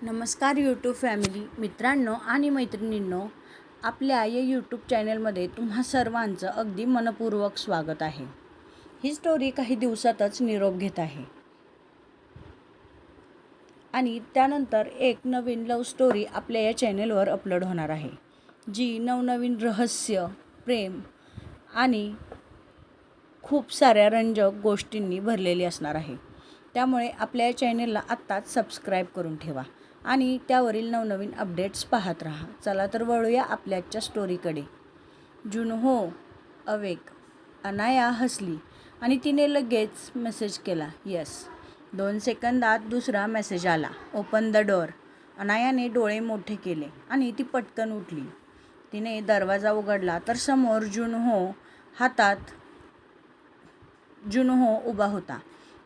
नमस्कार YouTube family मित्रांनो आणि मैत्रिणींनो, आपल्या या यूट्यूब चॅनलमध्ये तुम्हा सर्वांचं अगदी मनपूर्वक स्वागत आहे. ही स्टोरी काही दिवसातच निरोप घेत आहे आणि त्यानंतर एक नवीन लव्ह स्टोरी आपल्या या चॅनलवर अपलोड होणार आहे, जी नवनवीन रहस्य, प्रेम आणि खूप साऱ्या रंजक गोष्टींनी भरलेली असणार आहे. त्यामुळे आपल्या या चॅनलला आत्ताच सबस्क्राईब करून ठेवा आणि त्यावरील नवनवीन अपडेट्स पाहत राहा. चला तर वळूया आपल्याच्या स्टोरीकडे. जुनहो अवेक. अनाया हसली आणि तिने लगेच मेसेज केला, यस. 2 सेकंदात दुसरा मेसेज आला, ओपन द डोअर. अनायाने डोळे मोठे केले आणि ती पटकन उठली. तिने दरवाजा उघडला तर समोर जुनहो उभा होता.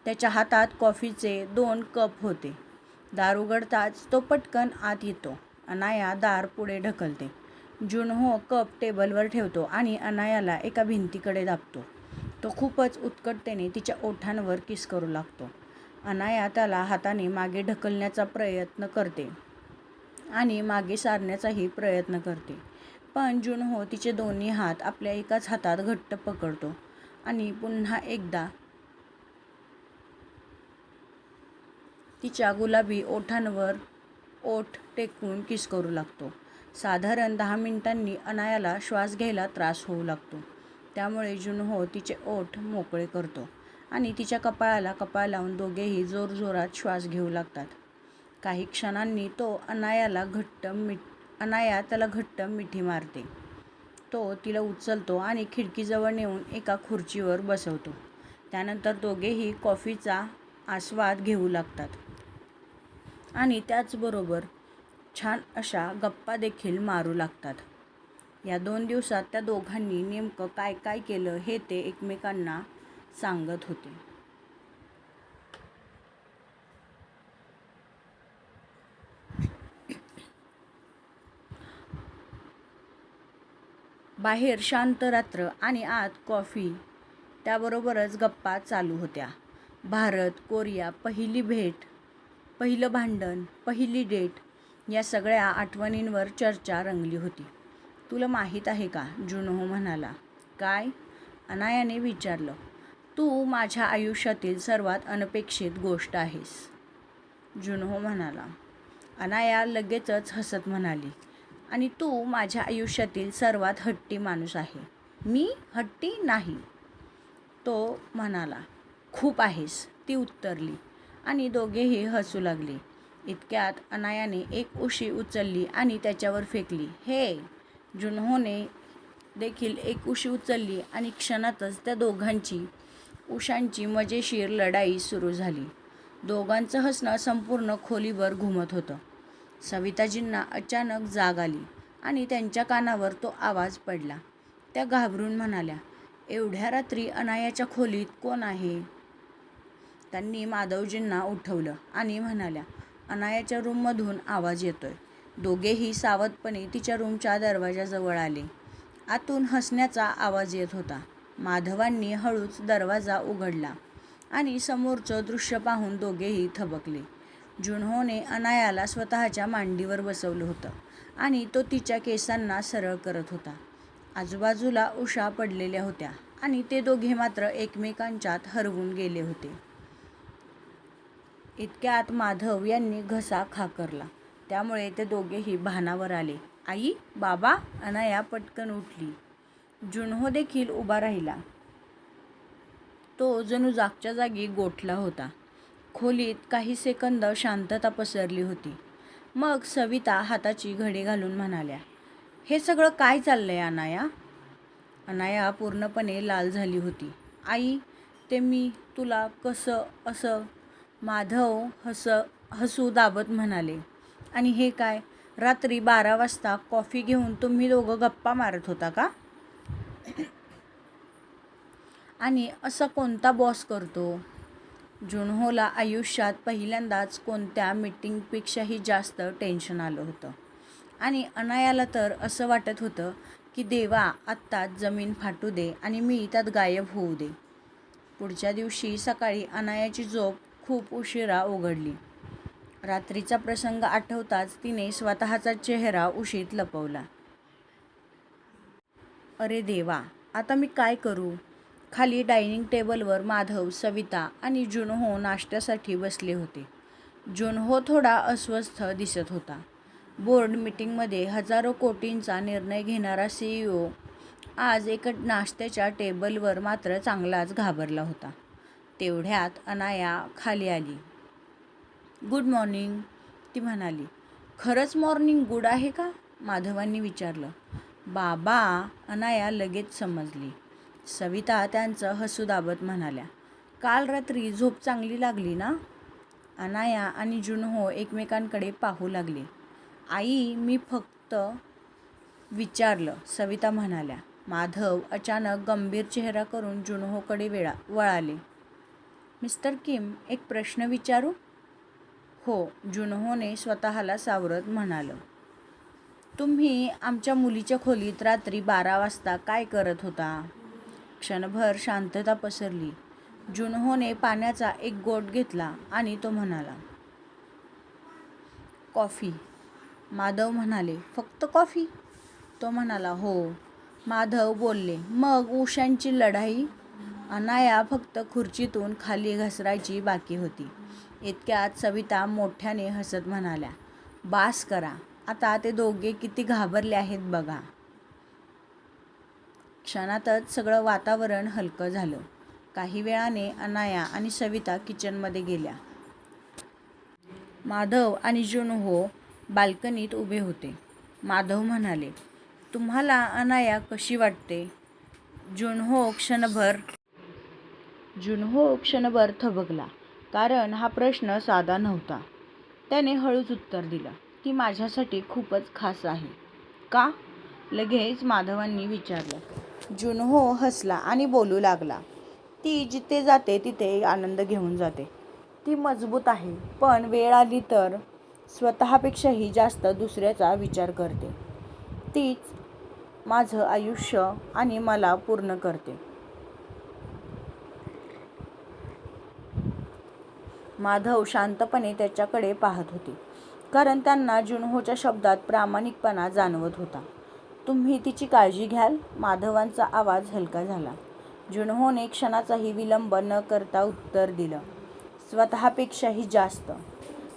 त्याच्या हातात कॉफीचे 2 कप होते. दार उघडताच तो पटकन आत येतो. अनाया दार पुढे ढकलते. जुनहो कप टेबलवर ठेवतो आणि अनायाला एका भिंतीकडे दाबतो. तो खूपच उत्कटतेने तिच्या ओठांवर किस करू लागतो. अनाया त्याला हाताने मागे ढकलण्याचा प्रयत्न करते आणि मागे सारण्याचाही प्रयत्न करते, पण जुनहो तिचे दोन्ही हात आपल्या एकाच हातात घट्ट पकडतो आणि पुन्हा एकदा तिच्या गुलाबी ओठांवर ओठ टेकवून किस करू लागतो. साधारण 10 मिनिटांनी अनायाला श्वास घ्यायला त्रास होऊ लागतो. त्यामुळे जुनहो तिचे ओठ मोकळे करतो आणि तिच्या कपाळाला कपाळ लावून दोघेही जोरजोरात श्वास घेऊ लागतात. काही क्षणांनी अनाया त्याला घट्ट मिठी मारते. तो तिला उचलतो आणि खिडकीजवळ नेऊन एका खुर्चीवर बसवतो. त्यानंतर दोघेही कॉफीचा आस्वाद घेऊ लागतात आणि त्याचबरोबर छान अशा गप्पा देखील मारू लागतात. या 2 दिवसात त्या दोघांनी नेमकं काय काय केलं हे ते एकमेकांना सांगत होते. बाहेर शांत रात्र आणि आत कॉफी, त्याबरोबरच गप्पा चालू होत्या. भारत, कोरिया, पहिली भेट, पहिलं भांडण, पहिली डेट या सगळ्या आठवणींवर चर्चा रंगली होती. तुला माहीत आहे का, जुनहो म्हणाला. काय? अनायाने विचारलं. तू माझ्या आयुष्यातील सर्वात अनपेक्षित गोष्ट आहेस, जुनहो म्हणाला. अनाया लगेचच हसत म्हणाली, आणि तू माझ्या आयुष्यातील सर्वात हट्टी माणूस आहे. मी हट्टी नाही, तो म्हणाला. खूप आहेस, ती उत्तरली आणि दोघेही हसू लागले. इतक्यात अनायाने एक उशी उचलली आणि त्याच्यावर फेकली. हे, जुनहोने देखील एक उशी उचलली आणि क्षणातच त्या दोघांची उशांची मजेशीर लढाई सुरू झाली. दोघांचं हसणं संपूर्ण खोलीभर घुमत होतं. सविताजींना अचानक जाग आली आणि त्यांच्या कानावर तो आवाज पडला. त्या घाबरून म्हणाल्या, एवढ्या रात्री अनायाच्या खोलीत कोण आहे? त्यांनी माधवजींना उठवलं आणि म्हणाल्या, अनायाच्या रूममधून आवाज येतोय. दोघेही सावधपणे तिच्या रूमच्या दरवाजाजवळ आले. आतून हसण्याचा आवाज येत होता. माधवांनी हळूच दरवाजा उघडला आणि समोरचं दृश्य पाहून दोघेही थबकले. जुनहोने अनायाला स्वतःच्या मांडीवर बसवलं होतं आणि तो तिच्या केसांना सरळ करत होता. आजूबाजूला उशा पडलेल्या होत्या आणि ते दोघे मात्र एकमेकांच्यात हरवून गेले होते. इतक्यात माधव यांनी घसा खाकरला. त्यामुळे ते दोघेही भानावर आले. आई, बाबा. अनाया पटकन उठली. जुनहो देखील उभा राहिला. तो जणू जागच्या जागी गोठला होता. खोलीत काही सेकंद शांतता पसरली होती. मग सविता हाताची घडी घालून म्हणाल्या, हे सगळं काय चाललंय अनाया? अनाया पूर्णपणे लाल झाली होती. आई, ते मी तुला कसं असं? माधव हसू दाबत म्हणाले. आणि हे काय, रात्री 12 वाजता कॉफी घेऊन तुम्ही दोघं गप्पा मारत होता का? आणि असा कोणता बॉस करतो? जुनहोला आयुष्यात पहिल्यांदाच कोणत्या मीटिंगपेक्षाही जास्त टेन्शन आलं होतं आणि अनायाला तर असं वाटत होतं की देवा, आत्ताच जमीन फाटू दे आणि मी त्यात गायब होऊ दे. पुढच्या दिवशी सकाळी अनायाची झोप खूप उशिरा उघडली. रात्रीचा प्रसंग आठवताच तिने स्वतःचा चेहरा उशीत लपवला. अरे देवा, आता मी काय करू? खाली डायनिंग टेबलवर माधव, सविता आणि जुनहो नाश्त्यासाठी बसले होते. जुनहो थोडा अस्वस्थ दिसत होता. बोर्ड मीटिंगमध्ये हजारो कोटींचा निर्णय घेणारा CEO आज एका नाश्त्याच्या टेबलवर मात्र चांगलाच घाबरला होता. तेवढ्यात अनाया खाली आली. गुड मॉर्निंग, ती म्हणाली. खरंच मॉर्निंग गुड आहे का? माधवांनी विचारलं. बाबा, अनाया लगेच समजली. सविता त्यांचं हसू दाबत म्हणाल्या. काल रात्री झोप चांगली लागली ना? अनाया आणि जुनहो एकमेकांकडे पाहू लागले. आई, मी फक्त विचारलं, सविता म्हणाल्या. माधव अचानक गंभीर चेहरा करून जुनहोकडे वळाले. मिस्टर किम, एक प्रश्न विचारू? हो, जुनहोने स्वतःला सावरत म्हणालं. तुम्ही आमच्या मुलीच्या खोलीत रात्री 12 वाजता काय करत होता? क्षणभर शांतता पसरली. जुनहोने पाण्याचा एक घोट घेतला आणि तो म्हणाला. कॉफी. माधव म्हणाले. फक्त कॉफी? तो म्हणाला. हो. माधव बोलले. मग उशांची लढाई? अनाया फक्त खुर्चीतून खाली घसरायची बाकी होती. इतक्यात सविता मोठ्याने हसत म्हणाल्या. बास करा, आता ते दोघे किती घाबरले आहेत बघा. क्षणातच सगळं वातावरण हलकं झालं. काही वेळाने अनाया आणि सविता किचनमध्ये गेल्या. माधव आणि जुनहो बाल्कनीत उभे होते. माधव म्हणाले. तुम्हाला अनाया कशी वाटते? जुनहो क्षणभर थबकला, कारण हा प्रश्न साधा नव्हता. त्याने हळूच उत्तर दिलं. ती माझ्यासाठी खूपच खास आहे. का? लगेच माधवांनी विचारलं. जुनहो हसला आणि बोलू लागला. ती जिथे जाते तिथे आनंद घेऊन जाते. ती मजबूत आहे, पण वेळ आली तर स्वतःपेक्षाही जास्त दुसऱ्याचा विचार करते. तीच माझं आयुष्य आणि मला पूर्ण करते. माधव शांतपणे त्याच्याकडे पाहत होते, कारण त्यांना जुनहोच्या शब्दात प्रामाणिकपणा जाणवत होता. तुम्ही तिची काळजी घ्याल? माधवांचा आवाज हलका झाला. जुनहोने क्षणाचाही विलंब न करता उत्तर दिलं. स्वतःपेक्षाही जास्त.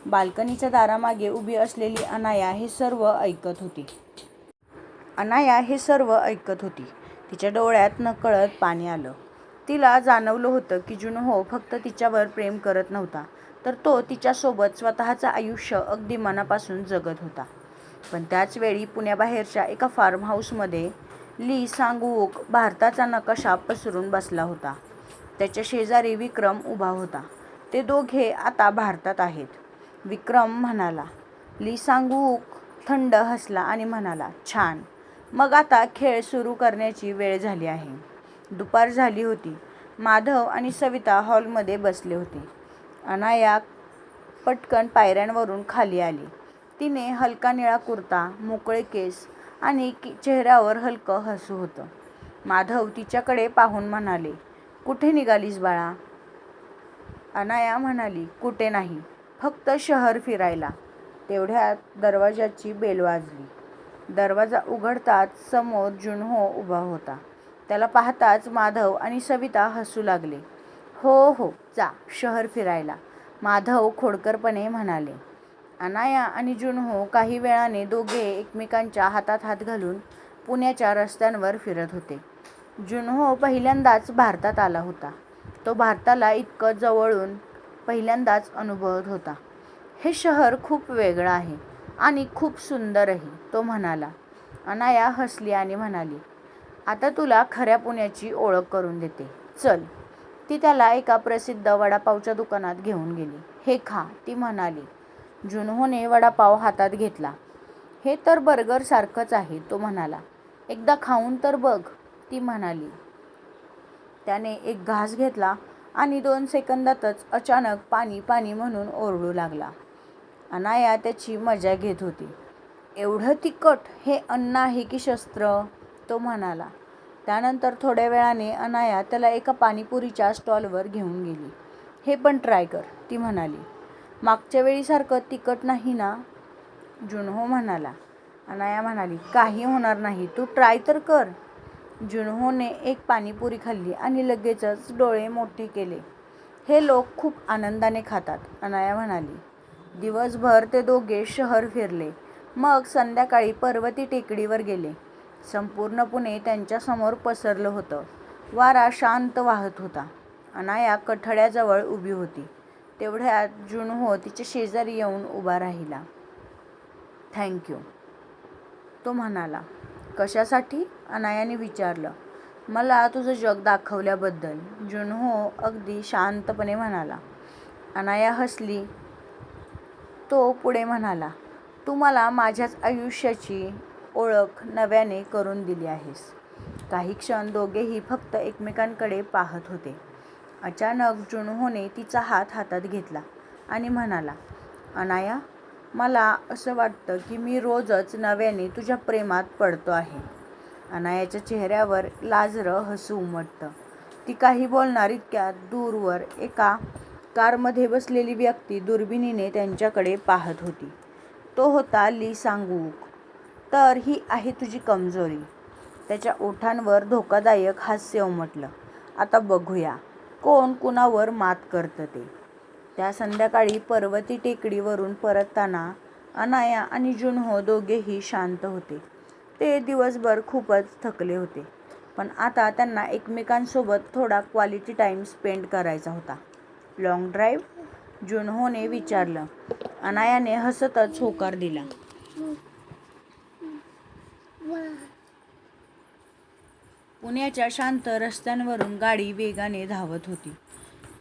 बाल्कनीच्या दारामागे उभी असलेली अनाया हे सर्व ऐकत होती. तिच्या डोळ्यात नकळत पाणी आलं. तिला जाणवलं होतं की जुनहो फक्त तिच्यावर प्रेम करत नव्हता, तर तो तिच्यासोबत स्वतःचं आयुष्य अगदी मनापासून जगत होता. पण त्याच वेळी पुण्याबाहेरच्या एका फार्म हाऊसमध्ये ली सांग-वूक भारताचा नकाशा पसरून बसला होता. त्याच्या शेजारी विक्रम उभा होता. ते दोघे आता भारतात आहेत, विक्रम म्हणाला. ली सांग-वूक थंड हसला आणि म्हणाला. छान. मग आता खेळ सुरू करण्याची वेळ झाली आहे. दुपार झाली होती. माधव आणि सविता हॉलमध्ये बसले होते. अनाया पटकन पायऱ्यांवरून खाली आली. तिने हलका निळा कुर्ता, मोकळे केस आणि चेहऱ्यावर हलकं हसू होतं. माधव तिच्याकडे पाहून म्हणाले. कुठे निघालीस बाळा? अनाया म्हणाली. कुठे नाही, फक्त शहर फिरायला. तेवढ्यात दरवाजाची बेल वाजली. दरवाजा उघडताच समोर जुनहो उभा होता. त्याला पाहताच माधव आणि सविता हसू लागले. हो, जा शहर फिरायला, माधव खोडकरपणे म्हणाले. अनाया आणि जुनहो काही वेळाने दोघे एकमेकांच्या हातात हात घालून पुण्याच्या रस्त्यांवर फिरत होते. जुनहो पहिल्यांदाच भारतात आला होता. तो भारताला इतकं जवळून पहिल्यांदाच अनुभवत होता. हे शहर खूप वेगळं आहे आणि खूप सुंदरही, तो म्हणाला. अनाया हसली आणि म्हणाली. आता तुला खऱ्या पुण्याची ओळख करून देते, चल. ती त्याला एका प्रसिद्ध वडापावच्या दुकानात घेऊन गेली. हे खा, ती म्हणाली. जुनहोने वडापाव हातात घेतला. हे तर बर्गर सारखंच आहे, तो म्हणाला. एकदा खाऊन तर बघ, ती म्हणाली. त्याने एक घास घेतला आणि 2 सेकंदातच अचानक पाणी पाणी म्हणून ओरडू लागला. अनाया त्याची मजा घेत होती. एवढं तिखट, हे अन्न आहे की शस्त्र, तो म्हणाला. त्यानंतर थोड्या वेळाने अनाया त्याला एका पाणीपुरीच्या स्टॉलवर घेऊन गेली. हे पण ट्राय कर, ती म्हणाली. मागच्या वेळीसारखं तिखट नाही ना? जुनहो म्हणाला. अनाया म्हणाली, काही होणार नाही, तू ट्राय तर कर. जुनहोने एक पाणीपुरी खाल्ली आणि लगेचच डोळे मोठे केले. हे लोक खूप आनंदाने खातात, अनाया म्हणाली. दिवसभर ते दोघे शहर फिरले. मग संध्याकाळी पर्वती टेकडीवर गेले. संपूर्ण पुणे त्यांच्यासमोर पसरलं होतं. वारा शांत वाहत होता. अनाया कठड्याजवळ उभी होती. तेवढ्यात जुनहो तिच्या शेजारी येऊन उभा राहिला. थँक यू, तो म्हणाला. कशासाठी? अनायाने विचारलं. मला तुझं जग दाखवल्याबद्दल, जुनहो अगदी शांतपणे म्हणाला. अनाया हसली. तो पुढे म्हणाला, तू मला माझ्याच आयुष्याची ओळख नव्याने करून दिली आहेस. काही क्षण दोघेही फक्त एकमेकांकडे पाहत होते. अचानक जुनहोने तिचा हात हातात घेतला आणि म्हणाला, अनाया, मला असं वाटतं की मी रोजच नव्याने तुझ्या प्रेमात पडतो आहे. अनायाच्या चेहऱ्यावर लाजरं हसू उमटतं. ती काही बोलणार इतक्यात दूरवर एका कारमध्ये बसलेली व्यक्ती दुर्बिणीने त्यांच्याकडे पाहत होती. तो होता ली सांग-वूक. तर ही आहे तुझी कमजोरी. त्याच्या ओठांवर धोकादायक हास्य उमटलं. आता बघूया कोण कुणावर मात करतं ते. त्या संध्याकाळी पर्वती टेकडीवरून परतताना अनाया आणि जुनहो दोघेही शांत होते. ते दिवसभर खूपच थकले होते, पण आता त्यांना एकमेकांसोबत थोडा क्वालिटी टाईम स्पेंड करायचा होता. Long drive? जुनहोने विचारलं. अनायाने हसतच होकार दिला. पुण्याच्या शांत रस्त्यांवरून गाडी वेगाने धावत होती.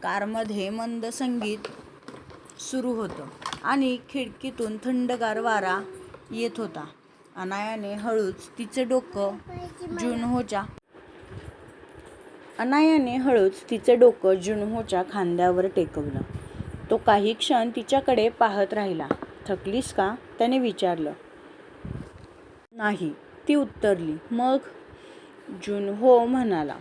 कारमध्ये मंद संगीत सुरू होतं आणि खिडकीतून थंडगार वारा येत होता. अनायाने हळूच तिचं डोकं जुनहोच्या खांद्यावर टेकवलं. तो काही क्षण तिच्याकडे पाहत राहिला. थकलीस का? त्याने विचारलं. नाही, ती उत्तरली. मग? जुनहो म्हणाला.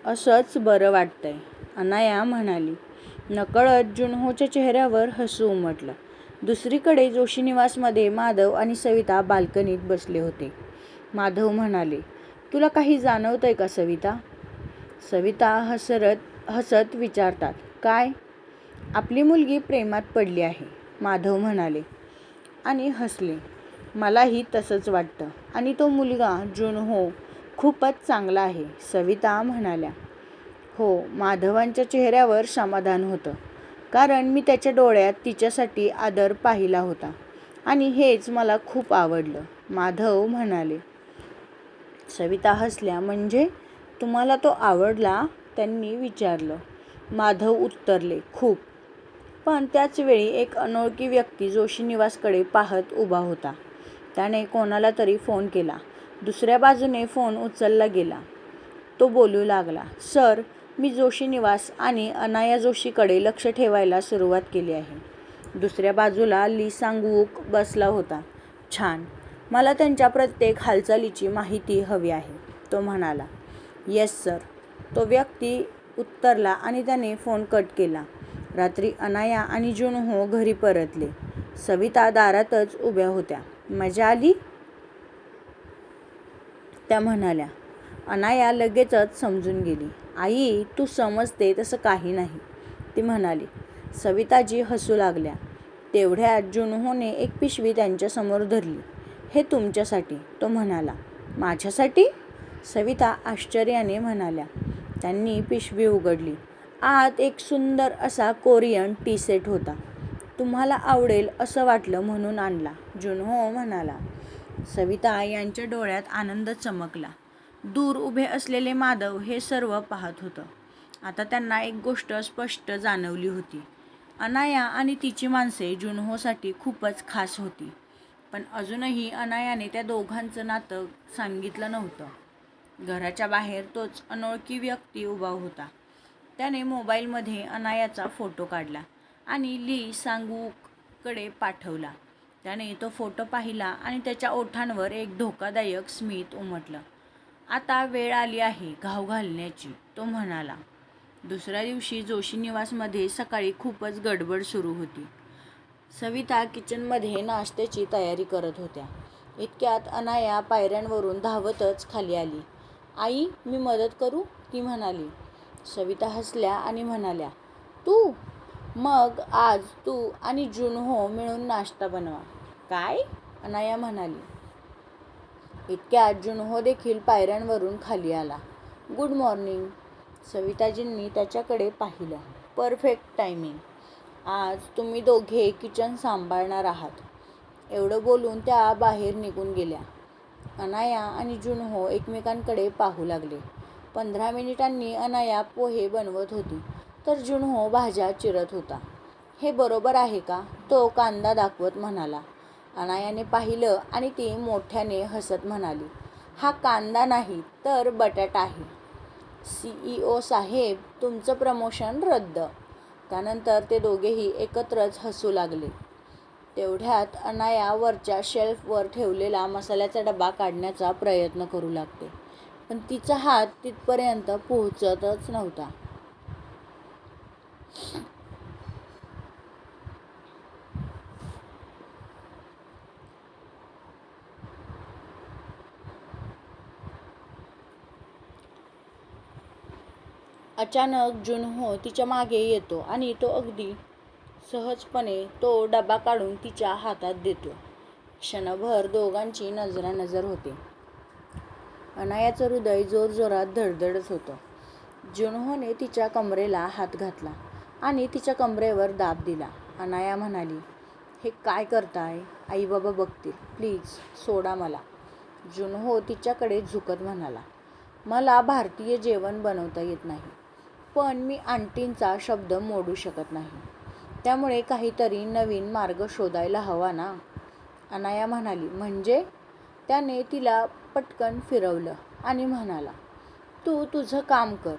असंच बरं वाटतंय, अनाया म्हणाली. नकळत जुनहोच्या चेहऱ्यावर हसू उमटलं. दुसरीकडे जोशी निवासमध्ये माधव आणि सविता बाल्कनीत बसले होते. माधव म्हणाले, तुला काही जाणवतंय का सविता? सविता हसत विचारतात. काय? आपली मुलगी प्रेमात पडली आहे, माधव म्हणाले आणि हसले. मलाही तसंच वाटतं. आणि तो मुलगा जुनहो खूपच चांगला आहे, सविता म्हणाल्या. हो, माधवांच्या चेहऱ्यावर समाधान होतं, कारण मी त्याच्या डोळ्यात तिच्यासाठी आदर पाहिला होता आणि हेच मला खूप आवडलं, माधव म्हणाले. सविता हसल्या. म्हणजे तुम्हाला तो आवडला? त्यांनी विचारलं. माधव उत्तरले. खूप. पण त्याच वेळी एक अनोळखी व्यक्ती जोशी निवासकडे पाहत उभा होता. त्याने कोणाला तरी फोन केला. दुसऱ्या बाजूने फोन उचलला गेला. तो बोलू लागला. सर, मी जोशी निवास आणि अनाया जोशीकडे लक्ष ठेवायला सुरुवात केली आहे. दुसऱ्या बाजूला ली सांग-वूक बसला होता. छान. मला त्यांच्या प्रत्येक हालचालीची माहिती हवी आहे, तो म्हणाला. येस सर, तो व्यक्ती उत्तरला आणि त्याने फोन कट केला. रात्री अनाया आणि जुनहो घरी परतले. सविता दारातच उभ्या होत्या. मजा आली? त्या म्हणाल्या. अनाया लगेचच समजून गेली. आई, तू समजते तसं काही नाही, ती म्हणाली. सविताजी हसू लागल्या. तेवढ्यात जुनहोने एक पिशवी त्यांच्यासमोर धरली. हे तुमच्यासाठी, तो म्हणाला. माझ्यासाठी? सविता आश्चर्याने म्हणाल्या. त्यांनी पिशवी उघडली. आत एक सुंदर असा कोरियन टी सेट होता. तुम्हाला आवडेल असं वाटलं म्हणून आणला, जुनहो म्हणाला. सविता यांच्या डोळ्यात आनंद चमकला. दूर उभे असलेले माधव हे सर्व पाहत होतं. आता त्यांना एक गोष्ट स्पष्ट जाणवली होती. अनाया आणि तिची माणसे जुनहोसाठी खूपच खास होती. पण अजूनही अनायाने त्या दोघांचं नातं सांगितलं नव्हतं. घराच्या बाहेर तोच अनोळखी व्यक्ती उभा होता. त्याने मोबाईलमध्ये अनायाचा फोटो काढला आणि ली सांग-वूककडे पाठवला. त्याने तो फोटो पाहिला आणि त्याच्या ओठांवर एक धोकादायक स्मित उमटलं. आता वेळ आली आहे घाव घालण्याची, तो म्हणाला. दुसऱ्या दिवशी जोशी निवासमध्ये सकाळी खूपच गडबड सुरू होती. सविता किचनमध्ये नाश्त्याची तयारी करत होत्या. इतक्यात अनाया पायऱ्यांवरून धावतच खाली आली. आई, मी मदत करू? ती म्हणाली. सविता हसल्या आणि म्हणाल्या, तू? मग आज तू आणि जुनहो मिळून नाश्ता बनवा. काय? अनाया म्हणाली. इतक्यात जुनहो देखील पायऱ्यांवरून खाली आला. Good morning. सविताजींनी त्याच्याकडे पाहिलं. Perfect timing. आज तुम्ही दोघे किचन सांभाळणार आहात. एवढं बोलून त्या बाहेर निघून गेल्या. अनाया आणि जुनहो एकमेकांकडे पाहू लागले. 15 मिनिटांनी अनाया पोहे बनवत होती तर जुनहो भाज्या चिरत होता. हे बरोबर आहे का? तो कांदा दाखवत म्हणाला. अनायाने पाहिलं आणि ती मोठ्याने हसत म्हणाली, हा कांदा नाही तर बटाटा आहे. CEO साहेब, तुमचं प्रमोशन रद्द. त्यानंतर ते दोघेही एकत्रच हसू लागले. तेवढ्यात अनाया वरच्या शेल्फवर ठेवलेला मसाल्याचा डबा काढण्याचा प्रयत्न करू लागते, पण तिचा हात तिथपर्यंत पोहोचतच नव्हता. अचानक जुनहो तिच्या मागे येतो आणि तो अगदी सहजपणे तो डबा काढून तिच्या हातात देतो. क्षणभर दोघांची नजरानजर होते. अनायाचं हृदय जोरजोरात धडधडत होतं. जुनहोने तिच्या कमरेला हात घातला आणि तिच्या कमरेवर दाब दिला. अनाया म्हणाली, हे काय करताय? आई बाबा बघतील, प्लीज सोडा मला. जुनहो तिच्याकडे झुकत म्हणाला, मला भारतीय जेवण बनवता येत नाही, पण मी आंटींचा शब्द मोडू शकत नाही. त्यामुळे काहीतरी नवीन मार्ग शोधायला हवा ना. अनाया म्हणाली. म्हणजे? त्याने तिला पटकन फिरवलं आणि म्हणाला, तू तुझं काम कर.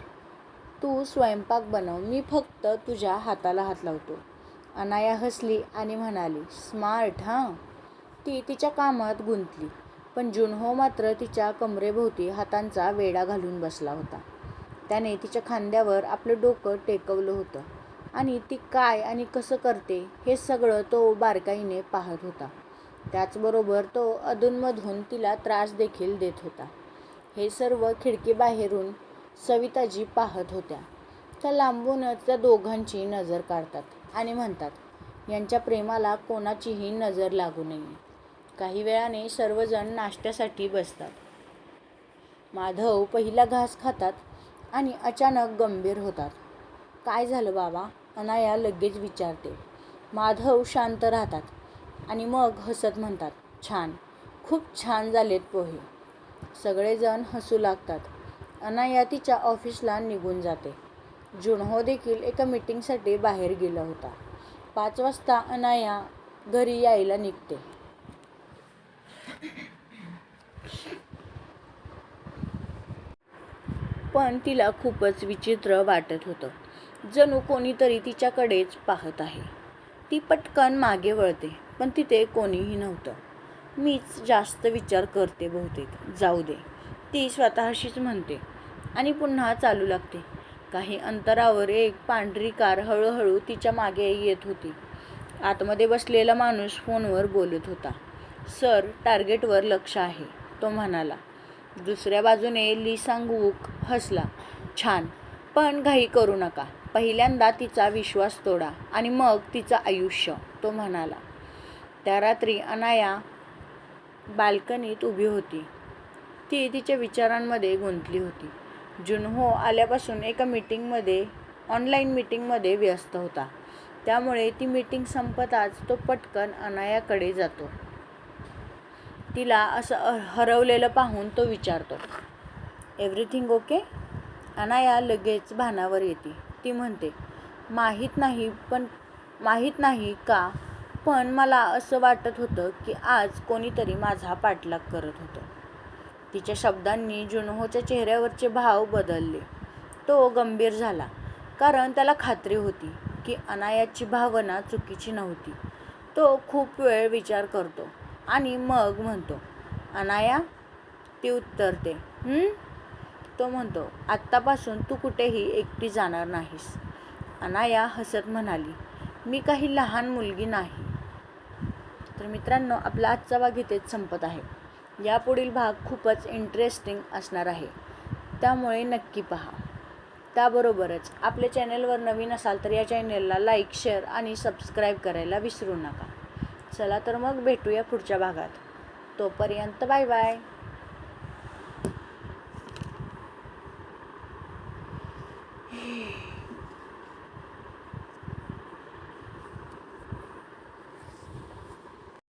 तू स्वयंपाक बनव, मी फक्त तुझ्या हाताला हात लावतो. अनाया हसली आणि म्हणाली, स्मार्ट हां. ती तिच्या कामात गुंतली, पण जुनहो मात्र तिच्या कमरेभोवती हातांचा वेढा घालून बसला होता. त्याने तिच्या खांद्यावर आपलं डोकं टेकवलं होतं आणि ती काय आणि कसं करते हे सगळं तो बारकाईने पाहत होता. त्याचबरोबर तो अधूनमधून तिला त्रास देखील देत होता. हे सर्व खिडकीबाहेरून सविताजी पाहत होत्या. त्या लांबूनच त्या दोघांची नजर काढतात आणि म्हणतात, यांच्या प्रेमाला कोणाचीही नजर लागू नये. काही वेळाने सर्वजण नाश्त्यासाठी बसतात. माधव पहिला घास खातात आणि अचानक गंभीर होतात. काय झालं बाबा? अनाया लगेच विचारते. माधव शांत राहतात आणि मग हसत म्हणतात, छान, खूप छान झालेत पोहे. सगळेजण हसू लागतात. अनाया तिच्या ऑफिसला निघून जाते. जुनहो देखील एका मीटिंगसाठी बाहेर गेला होता. 5 वाजता अनाया घरी यायला निघते. पण तिला खूपच विचित्र वाटत होतं. जणू कोणीतरी तिच्याकडेच पाहत आहे. ती पटकन मागे वळते, पण तिथे कोणीही नव्हतं. मीच जास्त विचार करते बहुतेक, जाऊ दे, ती स्वतःशीच म्हणते आणि पुन्हा चालू लागते. काही अंतरावर एक पांढरी कार हळूहळू तिच्या मागे येत होती. आतमध्ये बसलेला माणूस फोनवर बोलत होता. सर, टार्गेटवर लक्ष आहे, तो म्हणाला. दुसऱ्या बाजूने ली सांग-वूक हसला. छान, पण घाई करू नका. पहिल्यांदा तिचा विश्वास तोडा आणि मग तिचं आयुष्य, तो म्हणाला. त्या रात्री अनाया बाल्कनीत उभी होती. ती तिच्या विचारांमध्ये गुंतली होती. जुनहो आल्यापासून एका ऑनलाईन मीटिंगमध्ये व्यस्त होता. त्यामुळे ती मीटिंग संपताच तो पटकन अनायाकडे जातो. तिला असं हरवलेलं पाहून तो विचारतो, एव्हरीथिंग ओके? अनाया लगेच भानावर येते. ती म्हणते, माहीत नाही का, पण मला असं वाटत होतं की आज कोणीतरी माझा पाठलाग करत होतं. तिच्या शब्दांनी जुनहोच्या चेहऱ्यावरचे भाव बदलले. तो गंभीर झाला, कारण त्याला खात्री होती की अनायाची भावना चुकीची नव्हती. तो खूप वेळ विचार करतो आणि मग म्हणतो, अनाया? ती उत्तरते, तो म्हणतो, आत्तापासून तू कुठेही एकटी जाणार नाहीस. अनाया हसत म्हणाली, मी काही लहान मुलगी नाही. तर मित्रांनो, आपला आजचा भाग इथेच संपत आहे. यापुढील भाग खूपच इंटरेस्टिंग असणार आहे, त्यामुळे नक्की पहा. त्याबरोबरच आपल्या चॅनलवर नवीन असाल तर या चॅनलला लाईक, शेअर आणि सबस्क्राईब करायला विसरू नका. चला तर मग भेटूया पुढच्या भागात. तोपर्यंत बाय बाय.